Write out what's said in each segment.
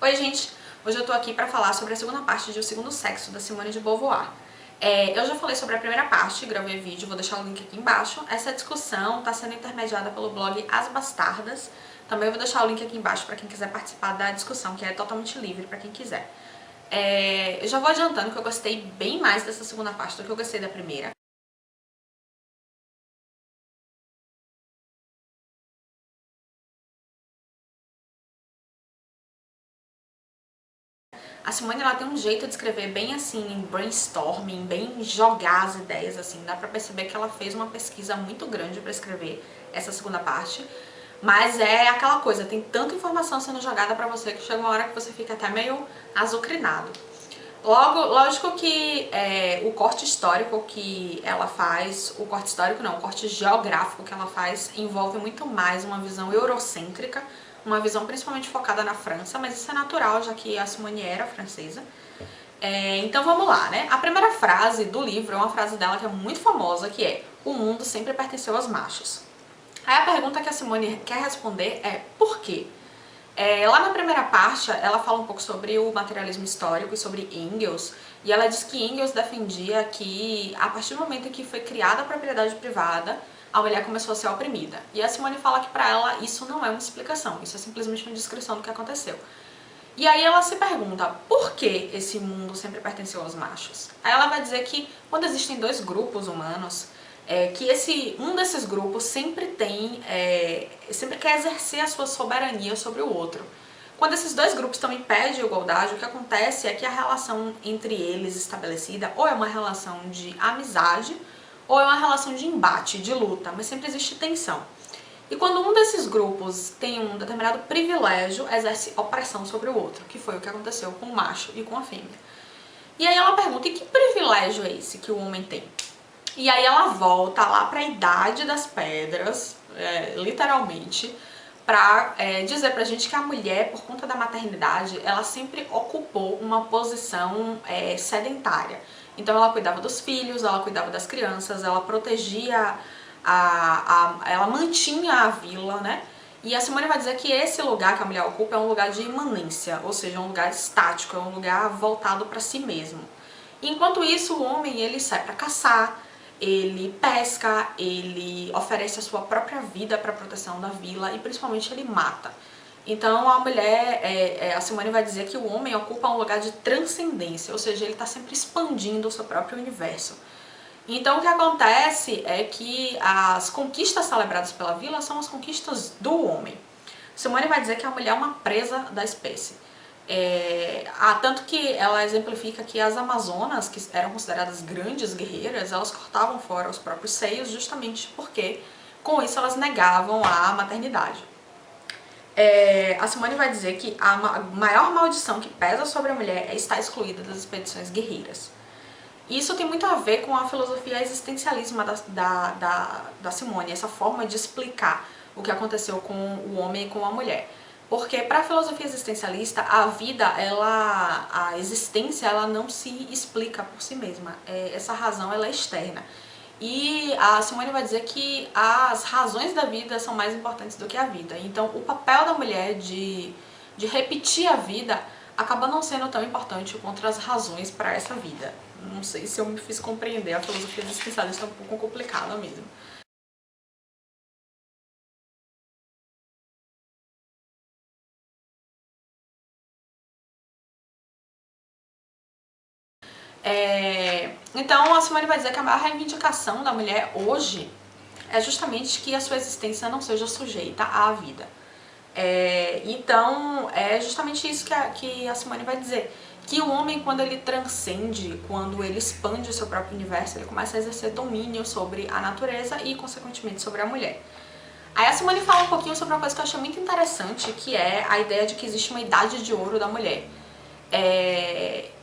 Oi gente, hoje eu tô aqui pra falar sobre a segunda parte de O Segundo Sexo, da Simone de Beauvoir. Eu já falei sobre a primeira parte, gravei vídeo, vou deixar o link aqui embaixo. Essa discussão tá sendo intermediada pelo blog As Bastardas. Também eu vou deixar o link aqui embaixo pra quem quiser participar da discussão, que é totalmente livre pra quem quiser. Eu já vou adiantando que eu gostei bem mais dessa segunda parte do que eu gostei da primeira. A Simone, ela tem um jeito de escrever bem assim, brainstorming, bem jogar as ideias, assim. Dá pra perceber que ela fez uma pesquisa muito grande pra escrever essa segunda parte. Mas é aquela coisa, tem tanta informação sendo jogada pra você que chega uma hora que você fica até meio azucrinado. Lógico que o corte histórico que ela faz, o corte histórico não, o corte geográfico que ela faz envolve muito mais uma visão eurocêntrica, uma visão principalmente focada na França, mas isso é natural, já que a Simone era francesa. Então vamos lá, né? A primeira frase do livro é uma frase dela que é muito famosa, que é: "O mundo sempre pertenceu aos machos". Aí a pergunta que a Simone quer responder é: por quê? Lá na primeira parte, ela fala um pouco sobre o materialismo histórico e sobre Engels, e ela diz que Engels defendia que, a partir do momento em que foi criada a propriedade privada, a mulher começou a ser oprimida. E a Simone fala que para ela isso não é uma explicação, isso é simplesmente uma descrição do que aconteceu. E aí ela se pergunta, por que esse mundo sempre pertenceu aos machos? Aí ela vai dizer que quando existem dois grupos humanos, que um desses grupos sempre sempre quer exercer a sua soberania sobre o outro. Quando esses dois grupos estão em pé de igualdade, o que acontece é que a relação entre eles estabelecida ou é uma relação de amizade ou é uma relação de embate, de luta, mas sempre existe tensão. E quando um desses grupos tem um determinado privilégio, exerce opressão sobre o outro, que foi o que aconteceu com o macho e com a fêmea. E aí ela pergunta, e que privilégio é esse que o homem tem? E aí ela volta lá para a Idade das Pedras, literalmente, para dizer pra gente que a mulher, por conta da maternidade, ela sempre ocupou uma posição sedentária. Então ela cuidava dos filhos, ela cuidava das crianças, ela protegia, ela mantinha a vila, né? E a Simone vai dizer que esse lugar que a mulher ocupa é um lugar de imanência, ou seja, um lugar estático, é um lugar voltado para si mesmo. Enquanto isso, o homem, ele sai para caçar, ele pesca, ele oferece a sua própria vida para a proteção da vila e principalmente ele mata. Então a mulher, a Simone vai dizer que o homem ocupa um lugar de transcendência, ou seja, ele está sempre expandindo o seu próprio universo. Então o que acontece é que as conquistas celebradas pela vila são as conquistas do homem. Simone vai dizer que a mulher é uma presa da espécie. Tanto que ela exemplifica que as amazonas, que eram consideradas grandes guerreiras, elas cortavam fora os próprios seios justamente porque com isso elas negavam a maternidade. A Simone vai dizer que a maior maldição que pesa sobre a mulher é estar excluída das expedições guerreiras. Isso tem muito a ver com a filosofia existencialista da Simone, essa forma de explicar o que aconteceu com o homem e com a mulher. Porque para a filosofia existencialista, a vida, a existência, ela não se explica por si mesma. Essa razão, ela é externa. E a Simone vai dizer que as razões da vida são mais importantes do que a vida. Então, o papel da mulher de repetir a vida acaba não sendo tão importante quanto as razões para essa vida. Não sei se eu me fiz compreender, a filosofia existencialista é um pouco complicada mesmo. Então a Simone vai dizer que a maior reivindicação da mulher hoje é justamente que a sua existência não seja sujeita à vida. Então é justamente isso que a Simone vai dizer, que o homem, quando ele transcende, quando ele expande o seu próprio universo, ele começa a exercer domínio sobre a natureza e consequentemente sobre a mulher. Aí a Simone fala um pouquinho sobre uma coisa que eu achei muito interessante, que é a ideia de que existe uma idade de ouro da mulher.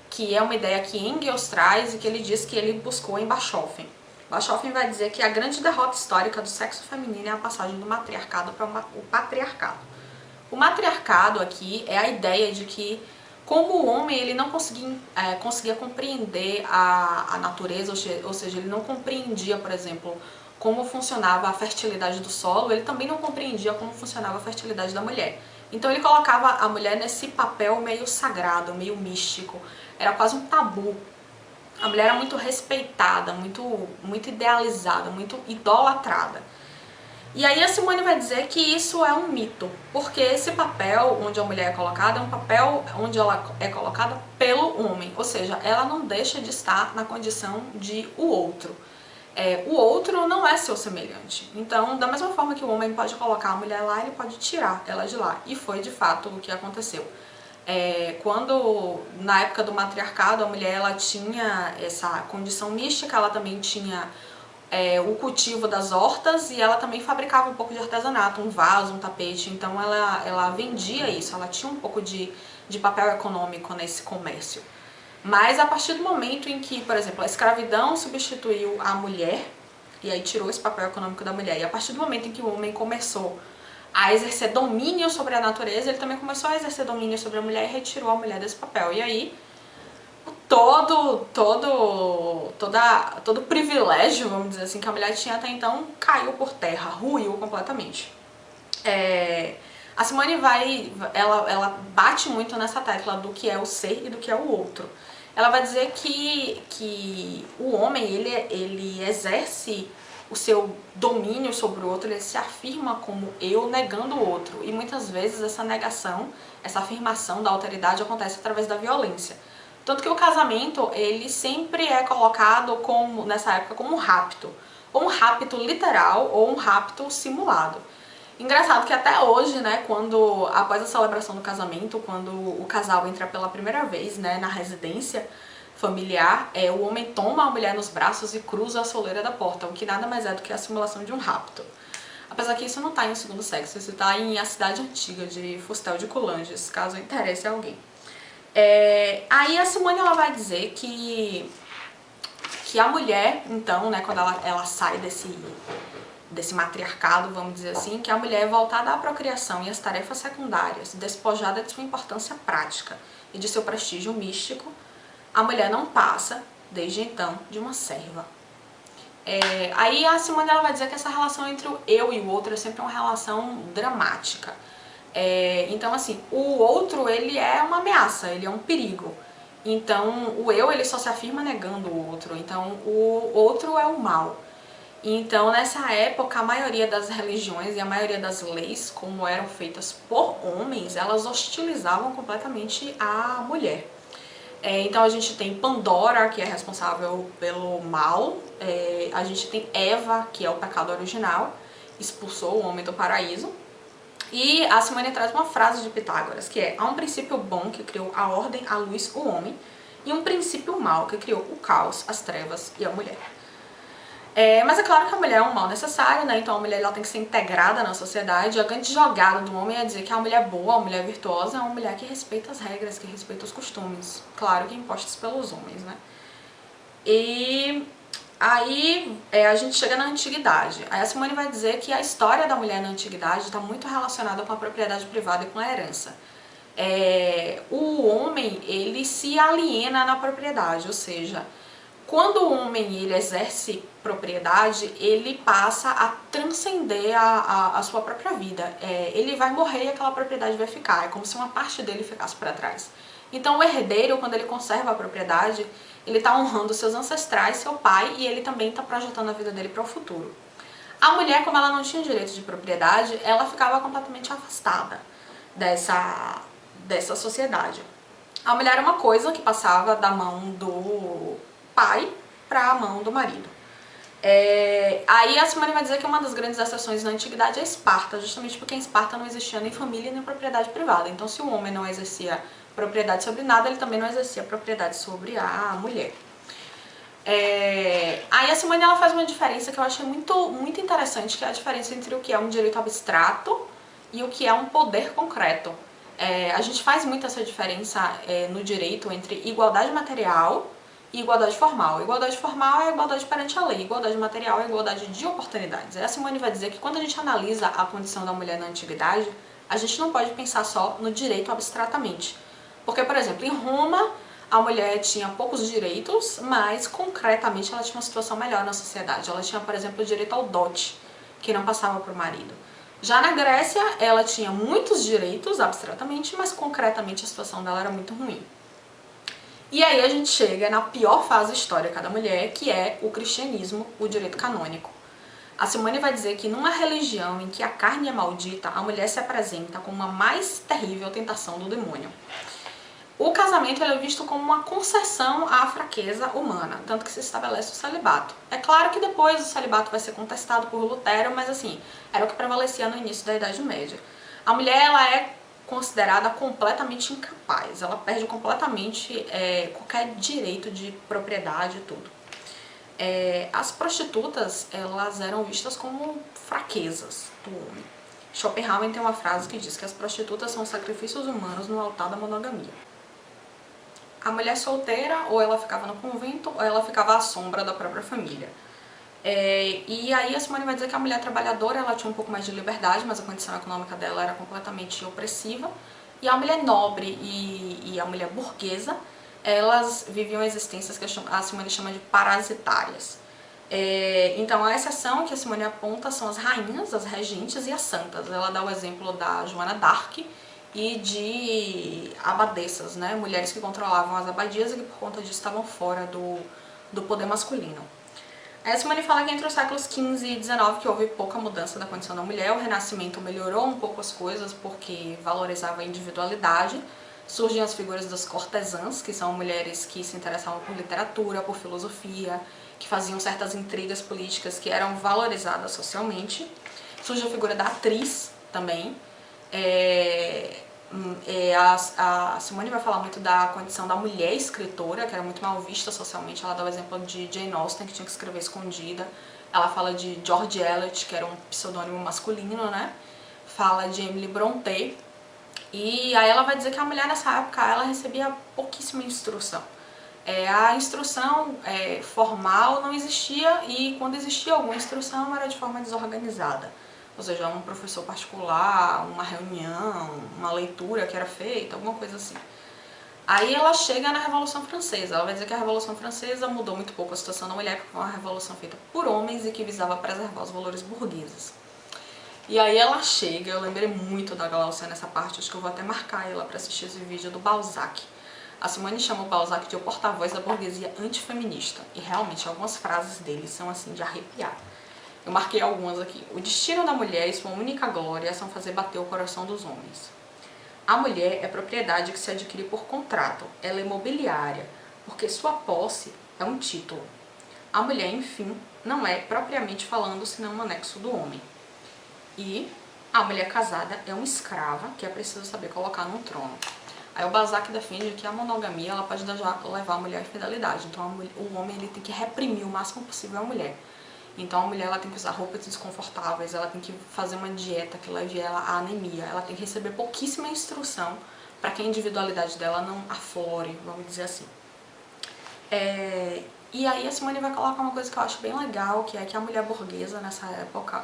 Que é uma ideia que Engels traz e que ele diz que ele buscou em Bachofen. Bachofen vai dizer que a grande derrota histórica do sexo feminino é a passagem do matriarcado para o patriarcado. O matriarcado aqui é a ideia de que, como o homem ele não conseguia compreender a natureza, ou seja, ele não compreendia, por exemplo, como funcionava a fertilidade do solo, ele também não compreendia como funcionava a fertilidade da mulher. Então ele colocava a mulher nesse papel meio sagrado, meio místico, era quase um tabu. A mulher era muito respeitada, muito idealizada, muito idolatrada. E aí a Simone vai dizer que isso é um mito, porque esse papel onde a mulher é colocada é um papel onde ela é colocada pelo homem, ou seja, ela não deixa de estar na condição de o outro. O outro não é seu semelhante. Então, da mesma forma que o homem pode colocar a mulher lá, ele pode tirar ela de lá. E foi de fato o que aconteceu. Quando, na época do matriarcado, a mulher ela tinha essa condição mística, ela também tinha o cultivo das hortas e ela também fabricava um pouco de artesanato, um vaso, um tapete. Então ela vendia isso, ela tinha um pouco de papel econômico nesse comércio. Mas a partir do momento em que, por exemplo, a escravidão substituiu a mulher, e aí tirou esse papel econômico da mulher, e a partir do momento em que o homem começou a exercer domínio sobre a natureza, ele também começou a exercer domínio sobre a mulher e retirou a mulher desse papel. E aí, todo privilégio, vamos dizer assim, que a mulher tinha até então, caiu por terra, ruiu completamente. A Simone ela bate muito nessa tecla do que é o ser e do que é o outro. Ela vai dizer que o homem, ele exerce o seu domínio sobre o outro, ele se afirma como eu, negando o outro. E muitas vezes essa negação, essa afirmação da alteridade acontece através da violência. Tanto que o casamento, ele sempre é colocado como, nessa época, como um rapto. Ou um rapto literal, ou um rapto simulado. Engraçado que até hoje, né, após a celebração do casamento, quando o casal entra pela primeira vez, né, na residência familiar, o homem toma a mulher nos braços e cruza a soleira da porta, o que nada mais é do que a simulação de um rapto. Apesar que isso não está em O Segundo Sexo, isso está em A Cidade Antiga, de Fustel de Coulanges, caso interesse a alguém. Aí a Simone ela vai dizer que a mulher, então, né, quando ela sai desse matriarcado, vamos dizer assim, que a mulher é voltada à procriação e às tarefas secundárias, despojada de sua importância prática e de seu prestígio místico, a mulher não passa, desde então, de uma serva. Aí a Simone ela vai dizer que essa relação entre o eu e o outro é sempre uma relação dramática. Então, assim, o outro, ele é uma ameaça, ele é um perigo. Então, o eu, ele só se afirma negando o outro. Então, o outro é o mal. Então, nessa época, a maioria das religiões e a maioria das leis, como eram feitas por homens, elas hostilizavam completamente a mulher. Então, a gente tem Pandora, que é responsável pelo mal. A gente tem Eva, que é o pecado original, expulsou o homem do paraíso. E a Simone traz uma frase de Pitágoras, que há um princípio bom que criou a ordem, a luz, o homem, e um princípio mau que criou o caos, as trevas e a mulher. Mas é claro que a mulher é um mal necessário, né? Então a mulher ela tem que ser integrada na sociedade. A grande jogada do homem é dizer que a mulher boa, a mulher virtuosa, é uma mulher que respeita as regras, que respeita os costumes. Claro que impostos pelos homens, né? E aí a gente chega na antiguidade. Aí a Simone vai dizer que a história da mulher na antiguidade está muito relacionada com a propriedade privada e com a herança. O homem, ele se aliena na propriedade, ou seja, quando o homem ele exerce propriedade, ele passa a transcender a sua própria vida. Ele vai morrer e aquela propriedade vai ficar. É como se uma parte dele ficasse para trás. Então o herdeiro, quando ele conserva a propriedade, ele está honrando seus ancestrais, seu pai, e ele também está projetando a vida dele para o futuro. A mulher, como ela não tinha direito de propriedade, ela ficava completamente afastada dessa sociedade. A mulher era uma coisa que passava da mão do pai para a mão do marido. Aí a Simone vai dizer que uma das grandes exceções na antiguidade é Esparta, justamente porque em Esparta não existia nem família nem propriedade privada. Então, se o homem não exercia propriedade sobre nada, ele também não exercia propriedade sobre a mulher. Aí a Simone ela faz uma diferença que eu achei muito interessante, que é a diferença entre o que é um direito abstrato e o que é um poder concreto. A gente faz muito essa diferença no direito entre igualdade material e igualdade formal. Igualdade formal é a igualdade perante a lei, igualdade material é a igualdade de oportunidades. A Simone vai dizer que quando a gente analisa a condição da mulher na antiguidade, a gente não pode pensar só no direito abstratamente. Porque, por exemplo, em Roma, a mulher tinha poucos direitos, mas concretamente ela tinha uma situação melhor na sociedade. Ela tinha, por exemplo, o direito ao dote, que não passava para o marido. Já na Grécia, ela tinha muitos direitos, abstratamente, mas concretamente a situação dela era muito ruim. E aí a gente chega na pior fase histórica da mulher, que é o cristianismo, o direito canônico. A Simone vai dizer que numa religião em que a carne é maldita, a mulher se apresenta como a mais terrível tentação do demônio. O casamento é visto como uma concessão à fraqueza humana, tanto que se estabelece o celibato. É claro que depois o celibato vai ser contestado por Lutero, mas assim, era o que prevalecia no início da Idade Média. A mulher, ela é considerada completamente incapaz, ela perde completamente qualquer direito de propriedade e tudo. As prostitutas, elas eram vistas como fraquezas do homem. Schopenhauer tem uma frase que diz que as prostitutas são sacrifícios humanos no altar da monogamia. A mulher solteira, ou ela ficava no convento, ou ela ficava à sombra da própria família. E aí a Simone vai dizer que a mulher trabalhadora, ela tinha um pouco mais de liberdade, mas a condição econômica dela era completamente opressiva. E a mulher nobre e a mulher burguesa, elas viviam existências que a Simone chama de parasitárias. Então a exceção que a Simone aponta são as rainhas, as regentes e as santas. Ela dá o exemplo da Joana d'Arc e de abadesas, né? Mulheres que controlavam as abadias e que por conta disso estavam fora do poder masculino. A Simone fala que entre os séculos XV e XIX que houve pouca mudança da condição da mulher, o Renascimento melhorou um pouco as coisas porque valorizava a individualidade. Surgem as figuras das cortesãs, que são mulheres que se interessavam por literatura, por filosofia, que faziam certas intrigas políticas que eram valorizadas socialmente. Surge a figura da atriz também. A Simone vai falar muito da condição da mulher escritora, que era muito mal vista socialmente. Ela dá o exemplo de Jane Austen, que tinha que escrever escondida. Ela fala de George Eliot, que era um pseudônimo masculino, né? Fala de Emily Brontë. E aí ela vai dizer que a mulher nessa época ela recebia pouquíssima instrução. A instrução formal não existia, e quando existia alguma instrução era de forma desorganizada. Ou seja, um professor particular, uma reunião, uma leitura que era feita, alguma coisa assim. Aí ela chega na Revolução Francesa. Ela vai dizer que a Revolução Francesa mudou muito pouco a situação da mulher, porque foi uma revolução feita por homens e que visava preservar os valores burgueses. E aí ela chega, eu lembrei muito da Glaucia nessa parte, acho que eu vou até marcar ela para assistir esse vídeo do Balzac. A Simone chama o Balzac de o porta-voz da burguesia antifeminista, e realmente algumas frases dele são assim de arrepiar. Eu marquei algumas aqui. O destino da mulher e sua única glória são fazer bater o coração dos homens. A mulher é propriedade que se adquire por contrato, ela é mobiliária, porque sua posse é um título. A mulher, enfim, não é, propriamente falando, senão um anexo do homem. E a mulher casada é uma escrava que é preciso saber colocar num trono. Aí o Balzac defende que a monogamia ela pode levar a mulher à infidelidade. Então o homem ele tem que reprimir o máximo possível a mulher. Então a mulher ela tem que usar roupas desconfortáveis, ela tem que fazer uma dieta que leve ela à anemia, ela tem que receber pouquíssima instrução para que a individualidade dela não aflore, vamos dizer assim. E aí a Simone vai colocar uma coisa que eu acho bem legal, que é que a mulher burguesa nessa época,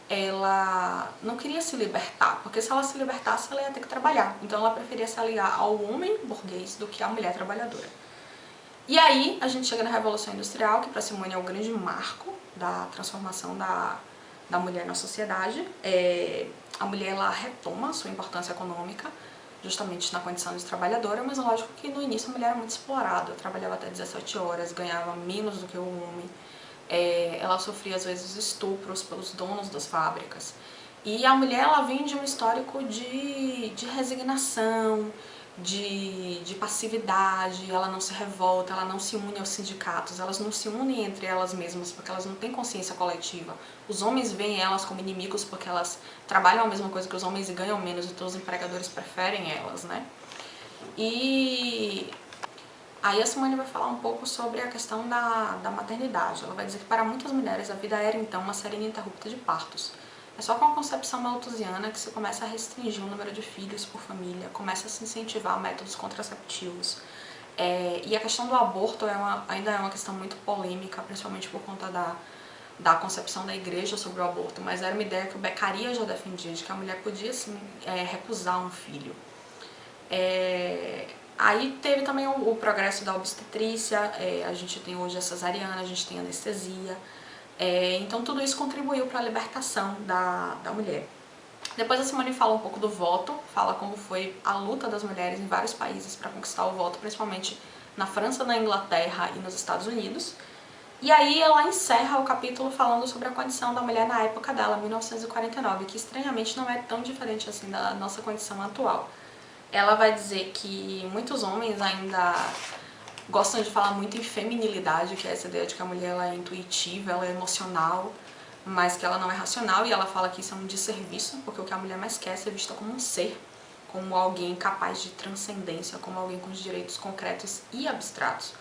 ela não queria se libertar, porque se ela se libertasse ela ia ter que trabalhar. Então ela preferia se aliar ao homem burguês do que à mulher trabalhadora. E aí a gente chega na Revolução Industrial, que para Simone é o grande marco da transformação da mulher na sociedade. A mulher ela retoma a sua importância econômica, justamente na condição de trabalhadora, mas lógico que no início a mulher era muito explorada, trabalhava até 17 horas, ganhava menos do que o homem. Ela sofria às vezes estupros pelos donos das fábricas. E a mulher ela vem de um histórico de resignação, de passividade, ela não se revolta, ela não se une aos sindicatos, elas não se unem entre elas mesmas porque elas não têm consciência coletiva. Os homens veem elas como inimigos porque elas trabalham a mesma coisa que os homens e ganham menos, então os empregadores preferem elas, né? E aí a Simone vai falar um pouco sobre a questão da maternidade. Ela vai dizer que para muitas mulheres a vida era então uma série ininterrupta de partos. É só com a concepção malthusiana que se começa a restringir o número de filhos por família, começa a se incentivar métodos contraceptivos. E a questão do aborto ainda é uma questão muito polêmica, principalmente por conta da concepção da igreja sobre o aborto, mas era uma ideia que o Beccaria já defendia, de que a mulher podia sim, recusar um filho. Aí teve também o progresso da obstetrícia, a gente tem hoje a cesariana, a gente tem anestesia. Então tudo isso contribuiu para a libertação da mulher. Depois a Simone fala um pouco do voto, fala como foi a luta das mulheres em vários países para conquistar o voto, principalmente na França, na Inglaterra e nos Estados Unidos. E aí ela encerra o capítulo falando sobre a condição da mulher na época dela, 1949, que estranhamente não é tão diferente assim da nossa condição atual. Ela vai dizer que muitos homens ainda gostam de falar muito em feminilidade, que é essa ideia de que a mulher ela é intuitiva, ela é emocional, mas que ela não é racional, e ela fala que isso é um desserviço, porque o que a mulher mais quer é ser vista como um ser, como alguém capaz de transcendência, como alguém com direitos concretos e abstratos.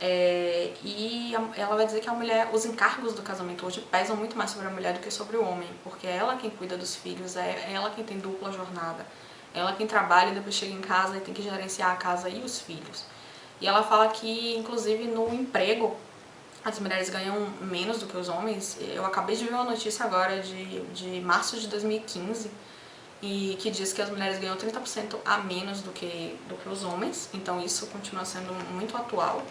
E ela vai dizer que a mulher, os encargos do casamento hoje pesam muito mais sobre a mulher do que sobre o homem, porque é ela quem cuida dos filhos, é ela quem tem dupla jornada, é ela quem trabalha e depois chega em casa e tem que gerenciar a casa e os filhos. E ela fala que, inclusive, no emprego, as mulheres ganham menos do que os homens. Eu acabei de ver uma notícia agora de março de 2015, e que diz que as mulheres ganham 30% a menos do que os homens, então isso continua sendo muito atual.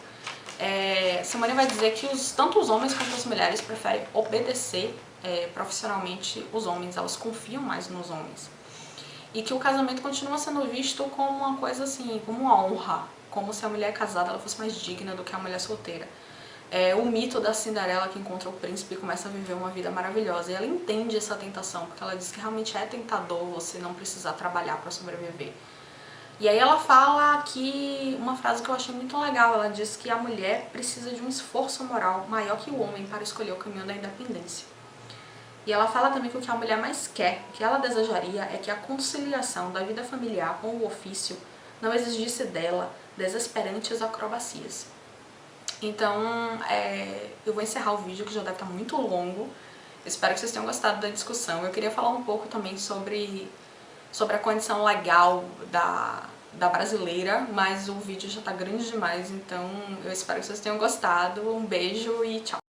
Simone vai dizer que tanto os homens quanto as mulheres preferem obedecer profissionalmente os homens, elas confiam mais nos homens. E que o casamento continua sendo visto como uma coisa assim, como uma honra, como se a mulher casada ela fosse mais digna do que a mulher solteira. O mito da Cinderela que encontra o príncipe e começa a viver uma vida maravilhosa. E ela entende essa tentação, porque ela diz que realmente é tentador você não precisar trabalhar para sobreviver. E aí ela fala aqui uma frase que eu achei muito legal. Ela diz que a mulher precisa de um esforço moral maior que o homem para escolher o caminho da independência. E ela fala também que o que a mulher mais quer, o que ela desejaria, é que a conciliação da vida familiar com o ofício não exigisse dela desesperantes acrobacias. Então, eu vou encerrar o vídeo, que já deve estar muito longo. Espero que vocês tenham gostado da discussão. Eu queria falar um pouco também sobre a condição legal da brasileira, mas o vídeo já está grande demais, então eu espero que vocês tenham gostado. Um beijo e tchau!